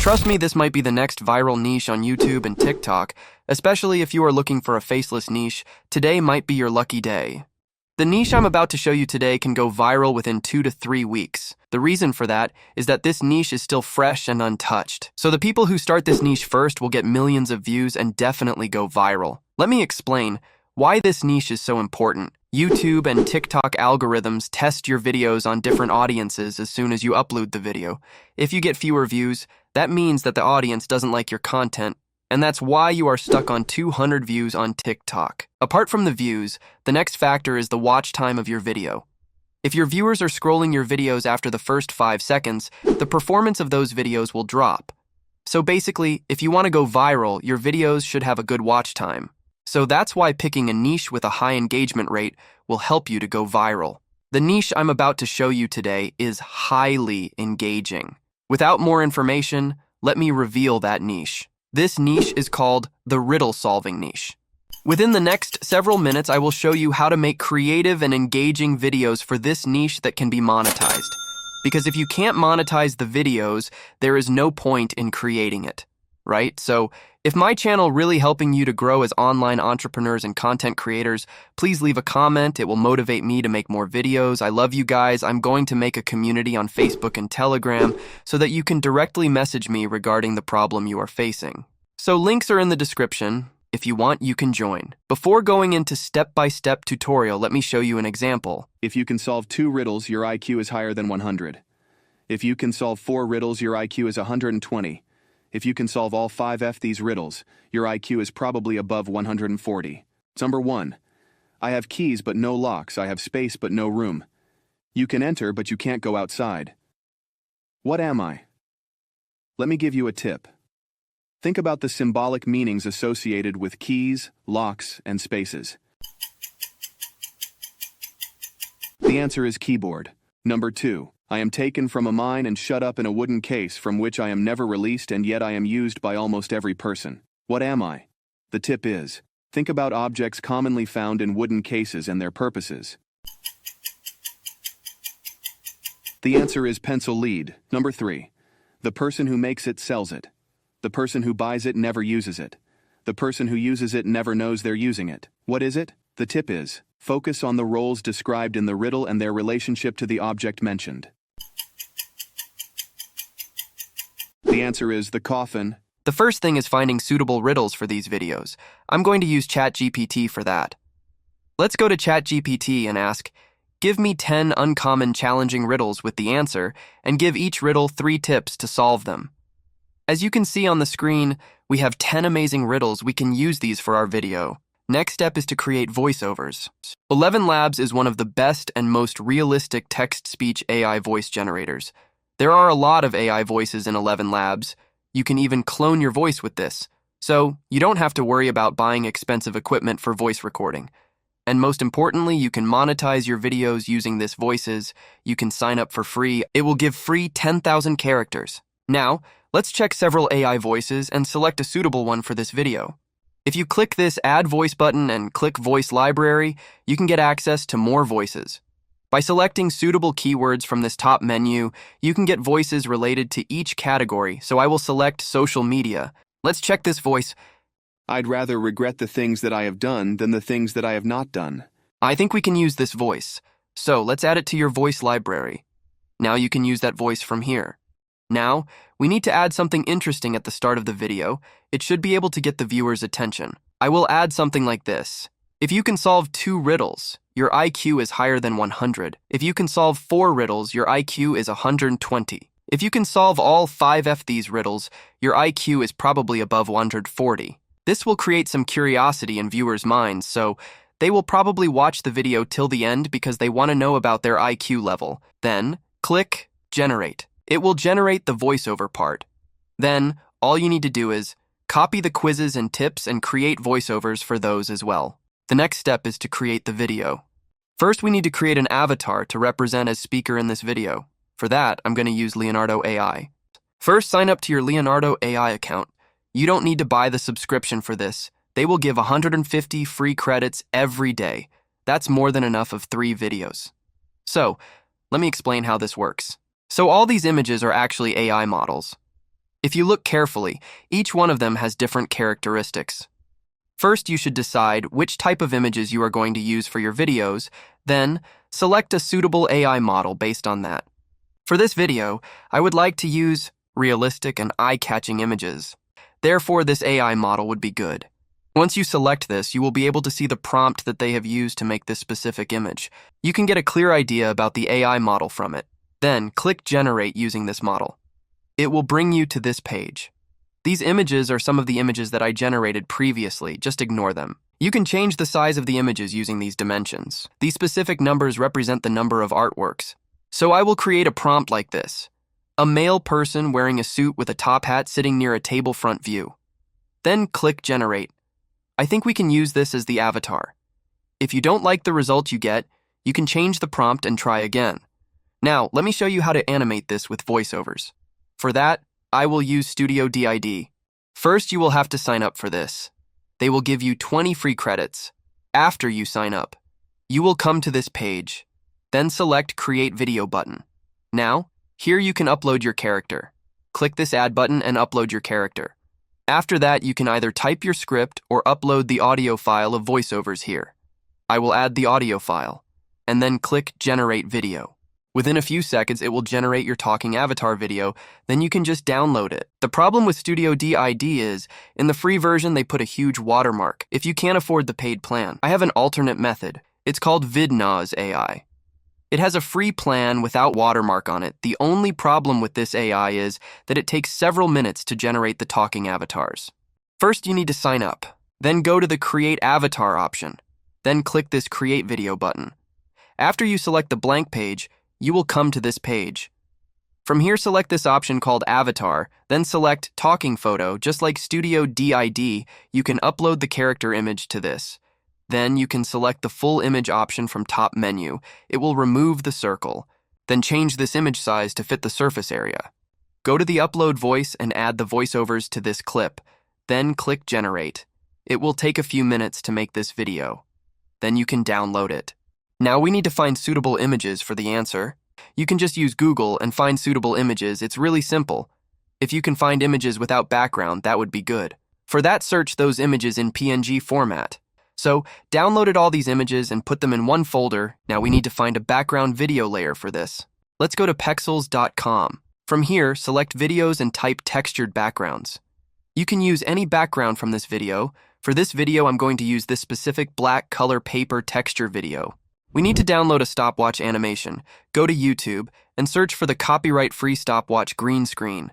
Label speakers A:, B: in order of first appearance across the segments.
A: Trust me, this might be the next viral niche on YouTube and TikTok, especially if you are looking for a faceless niche. Today might be your lucky day. The niche I'm about to show you today can go viral within 2 to 3 weeks. The reason for that is that this niche is still fresh and untouched. So the people who start this niche first will get millions of views and definitely go viral. Let me explain why this niche is so important. YouTube and TikTok algorithms test your videos on different audiences as soon as you upload the video. If you get fewer views, that means that the audience doesn't like your content, and that's why you are stuck on 200 views on TikTok. Apart from the views, the next factor is the watch time of your video. If your viewers are scrolling your videos after the first 5 seconds, the performance of those videos will drop. So basically, if you want to go viral, your videos should have a good watch time. So that's why picking a niche with a high engagement rate will help you to go viral. The niche I'm about to show you today is highly engaging. Without more information, let me reveal that niche. This niche is called the riddle solving niche. Within the next several minutes, I will show you how to make creative and engaging videos for this niche that can be monetized. Because if you can't monetize the videos, there is no point in creating it, right? So if my channel really helping you to grow as online entrepreneurs and content creators, please leave a comment. It will motivate me to make more videos. I love you guys. I'm going to make a community on Facebook and Telegram so that you can directly message me regarding the problem you are facing. So links are in the description. If you want, you can join. Before going into step-by-step tutorial, let me show you an example.
B: If you can solve 2 riddles, your IQ is higher than 100. If you can solve 4 riddles, your IQ is 120. If you can solve all 5 these riddles, your IQ is probably above 140. Number 1. I have keys but no locks. I have space but no room. You can enter but you can't go outside. What am I? Let me give you a tip. Think about the symbolic meanings associated with keys, locks, and spaces. The answer is keyboard. Number 2. I am taken from a mine and shut up in a wooden case from which I am never released, and yet I am used by almost every person. What am I? The tip is, think about objects commonly found in wooden cases and their purposes. The answer is pencil lead. Number 3. The person who makes it sells it. The person who buys it never uses it. The person who uses it never knows they're using it. What is it? The tip is, focus on the roles described in the riddle and their relationship to the object mentioned. The answer is the coffin.
A: The first thing is finding suitable riddles for these videos. I'm going to use ChatGPT for that. Let's go to ChatGPT and ask, give me 10 uncommon challenging riddles with the answer, and give each riddle 3 tips to solve them. As you can see on the screen, we have 10 amazing riddles. We can use these for our video. Next step is to create voiceovers. 11 Labs is one of the best and most realistic text-speech AI voice generators. There are a lot of AI voices in 11 Labs. You can even clone your voice with this. So you don't have to worry about buying expensive equipment for voice recording. And most importantly, you can monetize your videos using this voices. You can sign up for free. It will give free 10,000 characters. Now, let's check several AI voices and select a suitable one for this video. If you click this Add Voice button and click Voice Library, you can get access to more voices. By selecting suitable keywords from this top menu, you can get voices related to each category, so I will select social media. Let's check this voice.
B: I'd rather regret the things that I have done than the things that I have not done.
A: I think we can use this voice. So let's add it to your voice library. Now you can use that voice from here. Now, we need to add something interesting at the start of the video. It should be able to get the viewer's attention. I will add something like this. If you can solve 2 riddles, your IQ is higher than 100. If you can solve 4 riddles, your IQ is 120. If you can solve all 5 these riddles, your IQ is probably above 140. This will create some curiosity in viewers' minds, so they will probably watch the video till the end because they want to know about their IQ level. Then, click Generate. It will generate the voiceover part. Then, all you need to do is copy the quizzes and tips and create voiceovers for those as well. The next step is to create the video. First, we need to create an avatar to represent as speaker in this video. For that, I'm going to use Leonardo AI. First, sign up to your Leonardo AI account. You don't need to buy the subscription for this. They will give 150 free credits every day. That's more than enough of 3 videos. So, let me explain how this works. So all these images are actually AI models. If you look carefully, each one of them has different characteristics. First, you should decide which type of images you are going to use for your videos, then select a suitable AI model based on that. For this video, I would like to use realistic and eye-catching images. Therefore, this AI model would be good. Once you select this, you will be able to see the prompt that they have used to make this specific image. You can get a clear idea about the AI model from it. Then, click Generate using this model. It will bring you to this page. These images are some of the images that I generated previously, just ignore them. You can change the size of the images using these dimensions. These specific numbers represent the number of artworks. So I will create a prompt like this. A male person wearing a suit with a top hat sitting near a table front view. Then click Generate. I think we can use this as the avatar. If you don't like the result you get, you can change the prompt and try again. Now, let me show you how to animate this with voiceovers. For that, I will use Studio DID. First, you will have to sign up for this. They will give you 20 free credits. After you sign up, you will come to this page. Then select Create Video button. Now, here you can upload your character. Click this Add button and upload your character. After that, you can either type your script or upload the audio file of voiceovers here. I will add the audio file, and then click Generate Video. Within a few seconds, it will generate your talking avatar video, then you can just download it. The problem with Studio DID is, in the free version, they put a huge watermark if you can't afford the paid plan. I have an alternate method. It's called Vidna's AI. It has a free plan without watermark on it. The only problem with this AI is that it takes several minutes to generate the talking avatars. First, you need to sign up. Then go to the Create Avatar option. Then click this Create Video button. After you select the blank page, you will come to this page. From here, select this option called Avatar, then select Talking Photo. Just like Studio DID, you can upload the character image to this. Then you can select the full image option from top menu. It will remove the circle. Then change this image size to fit the surface area. Go to the Upload Voice and add the voiceovers to this clip. Then click Generate. It will take a few minutes to make this video. Then you can download it. Now we need to find suitable images for the answer. You can just use Google and find suitable images. It's really simple. If you can find images without background, that would be good. For that, search those images in PNG format. So, downloaded all these images and put them in one folder. Now we need to find a background video layer for this. Let's go to pexels.com. From here, select videos and type textured backgrounds. You can use any background from this video. For this video, I'm going to use this specific black color paper texture video. We need to download a stopwatch animation. Go to YouTube and search for the copyright-free stopwatch green screen.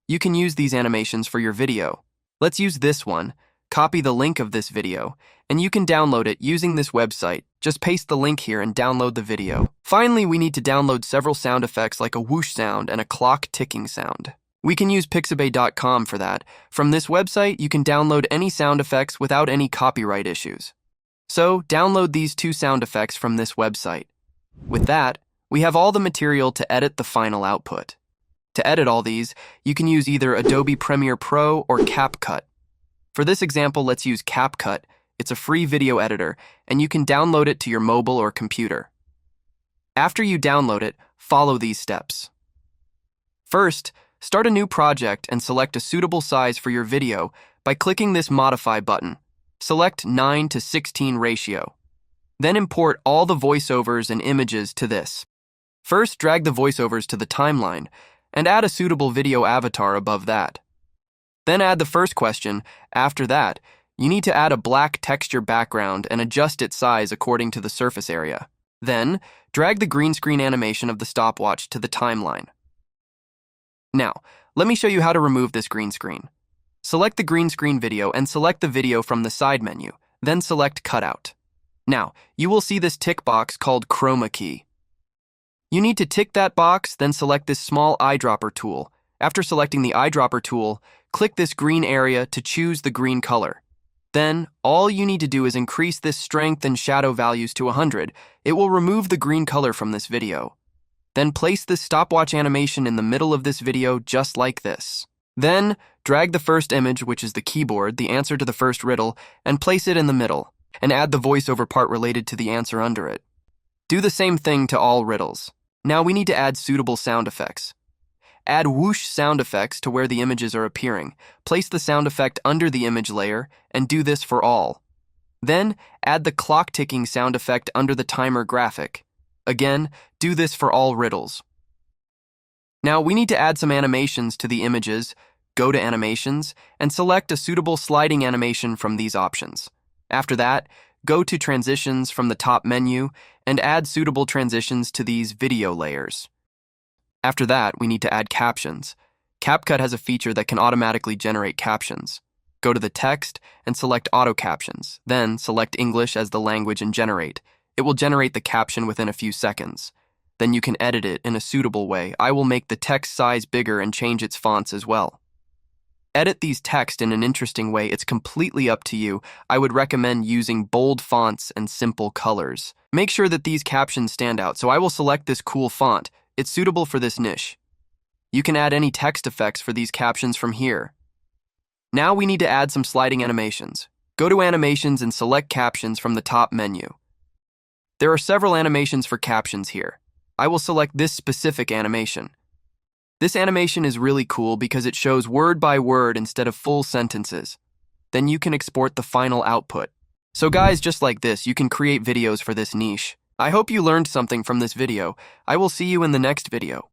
A: You can use these animations for your video. Let's use this one. Copy the link of this video, and you can download it using this website. Just paste the link here and download the video. Finally, we need to download several sound effects like a whoosh sound and a clock ticking sound. We can use pixabay.com for that. From this website, you can download any sound effects without any copyright issues. So, download these two sound effects from this website. With that, we have all the material to edit the final output. To edit all these, you can use either Adobe Premiere Pro or CapCut. For this example, let's use CapCut. It's a free video editor, and you can download it to your mobile or computer. After you download it, follow these steps. First, start a new project and select a suitable size for your video by clicking this Modify button. Select 9:16 ratio. Then import all the voiceovers and images to this. First, drag the voiceovers to the timeline and add a suitable video avatar above that. Then add the first question. After that, you need to add a black texture background and adjust its size according to the surface area. Then, drag the green screen animation of the stopwatch to the timeline. Now, let me show you how to remove this green screen. Select the green screen video and select the video from the side menu, then select Cutout. Now, you will see this tick box called Chroma Key. You need to tick that box, then select this small eyedropper tool. After selecting the eyedropper tool, click this green area to choose the green color. Then, all you need to do is increase this strength and shadow values to 100. It will remove the green color from this video. Then place this stopwatch animation in the middle of this video just like this. Then, drag the first image, which is the keyboard, the answer to the first riddle, and place it in the middle, and add the voiceover part related to the answer under it. Do the same thing to all riddles. Now we need to add suitable sound effects. Add whoosh sound effects to where the images are appearing. Place the sound effect under the image layer, and do this for all. Then, add the clock ticking sound effect under the timer graphic. Again, do this for all riddles. Now, we need to add some animations to the images. Go to Animations, and select a suitable sliding animation from these options. After that, go to Transitions from the top menu, and add suitable transitions to these video layers. After that, we need to add captions. CapCut has a feature that can automatically generate captions. Go to the text and select Auto Captions, then select English as the language and generate. It will generate the caption within a few seconds. Then you can edit it in a suitable way. I will make the text size bigger and change its fonts as well. Edit these text in an interesting way. It's completely up to you. I would recommend using bold fonts and simple colors. Make sure that these captions stand out, so I will select this cool font. It's suitable for this niche. You can add any text effects for these captions from here. Now we need to add some sliding animations. Go to Animations and select Captions from the top menu. There are several animations for captions here. I will select this specific animation. This animation is really cool because it shows word by word instead of full sentences. Then you can export the final output. So guys, just like this, you can create videos for this niche. I hope you learned something from this video. I will see you in the next video.